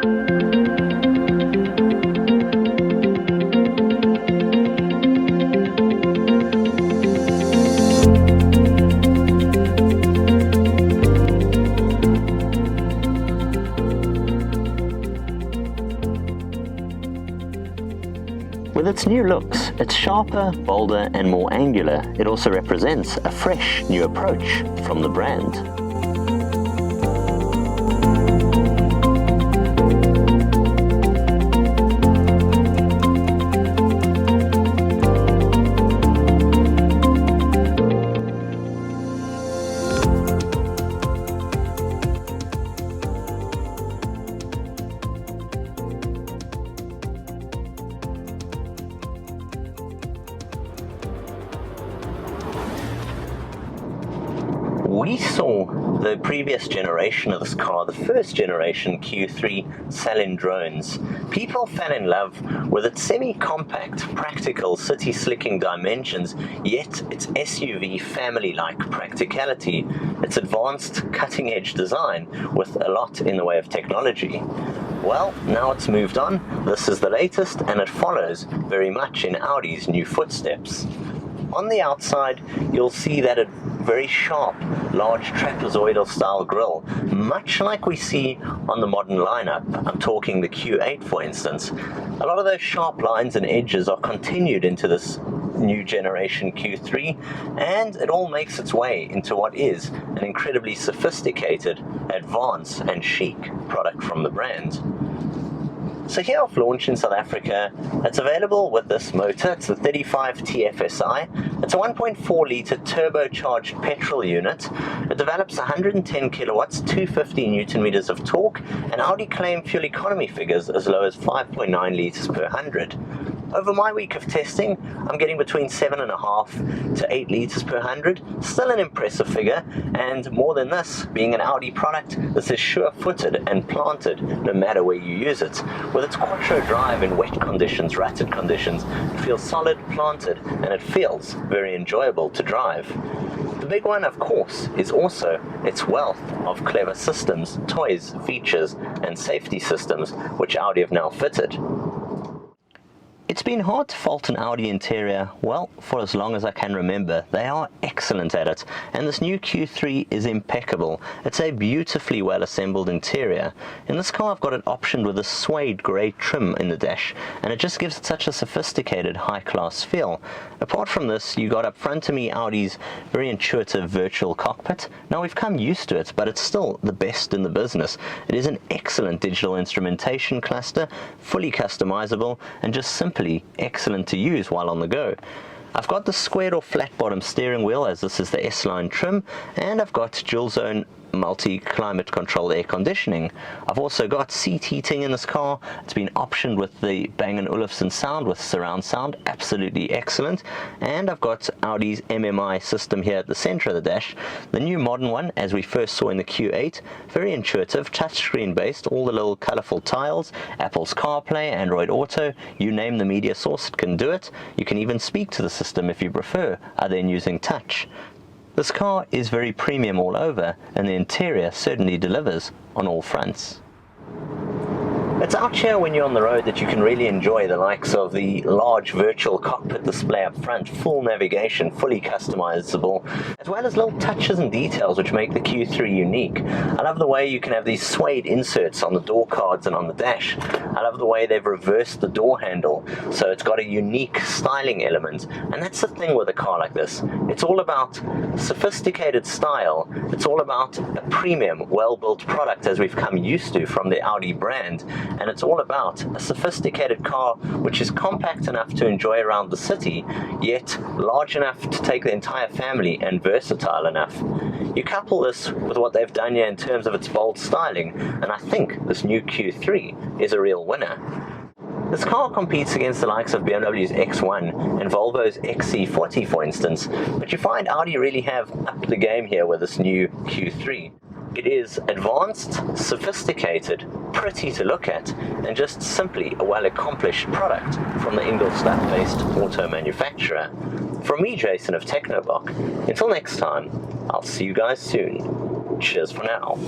With its new looks, it's sharper, bolder and more angular. It also represents a fresh new approach from the brand. We saw the previous generation of this car, the first generation Q3, sell in drones. People fell in love with its semi-compact, practical, city-slicking dimensions, yet its SUV family-like practicality, its advanced, cutting-edge design with a lot in the way of technology. Well, now it's moved on, this is the latest, and it follows very much in Audi's new footsteps. On the outside, you'll see that a very sharp, large trapezoidal style grille, much like we see on the modern lineup. I'm talking the Q8 for instance. A lot of those sharp lines and edges are continued into this new generation Q3, and it all makes its way into what is an incredibly sophisticated, advanced and chic product from the brand. So here off launch in South Africa, it's available with this motor. It's the 35 TFSI. It's a 1.4 litre turbocharged petrol unit. It develops 110 kilowatts, 250 Newton meters of torque, and Audi claim fuel economy figures as low as 5.9 litres per 100. Over my week of testing, I'm getting between 7.5 to 8 litres per 100, still an impressive figure, and more than this, being an Audi product, this is sure-footed and planted no matter where you use it. With its quattro drive in wet conditions, rutted conditions, it feels solid, planted, and it feels very enjoyable to drive. The big one, of course, is also its wealth of clever systems, toys, features, and safety systems, which Audi have now fitted. It's been hard to fault an Audi interior, well, for as long as I can remember. They are excellent at it, and this new Q3 is impeccable. It's a beautifully well assembled interior. In this car I've got it optioned with a suede grey trim in the dash, and it just gives it such a sophisticated high-class feel. Apart from this, you got up front to me Audi's very intuitive virtual cockpit. Now we've come used to it, but it's still the best in the business. It is an excellent digital instrumentation cluster, fully customizable, and just simply excellent to use while on the go. I've got the squared or flat bottom steering wheel, as this is the S-Line trim, and I've got dual zone multi-climate controlled air conditioning. I've also got seat heating in this car. It's been optioned with the Bang & Olufsen sound with surround sound, absolutely excellent. And I've got Audi's MMI system here at the center of the dash, the new modern one as we first saw in the Q8, very intuitive, touchscreen based, all the little colorful tiles, Apple's CarPlay, Android Auto, you name the media source, it can do it. You can even speak to the system if you prefer, other than using touch. This car is very premium all over, and the interior certainly delivers on all fronts. It's out here when you're on the road that you can really enjoy the likes of the large virtual cockpit display up front, full navigation, fully customizable, as well as little touches and details which make the Q3 unique. I love the way you can have these suede inserts on the door cards and on the dash. I love the way they've reversed the door handle, so it's got a unique styling element. And that's the thing with a car like this. It's all about sophisticated style. It's all about a premium, well-built product as we've come used to from the Audi brand. And it's all about a sophisticated car which is compact enough to enjoy around the city, yet large enough to take the entire family and versatile enough. You couple this with what they've done here in terms of its bold styling, and I think this new Q3 is a real winner. This car competes against the likes of BMW's X1 and Volvo's XC40 for instance, but you find Audi really have upped the game here with this new Q3. It is advanced, sophisticated, pretty to look at, and just simply a well-accomplished product from the Ingolstadt-based auto manufacturer. From me, Jason of TechnoBok, until next time, I'll see you guys soon. Cheers for now.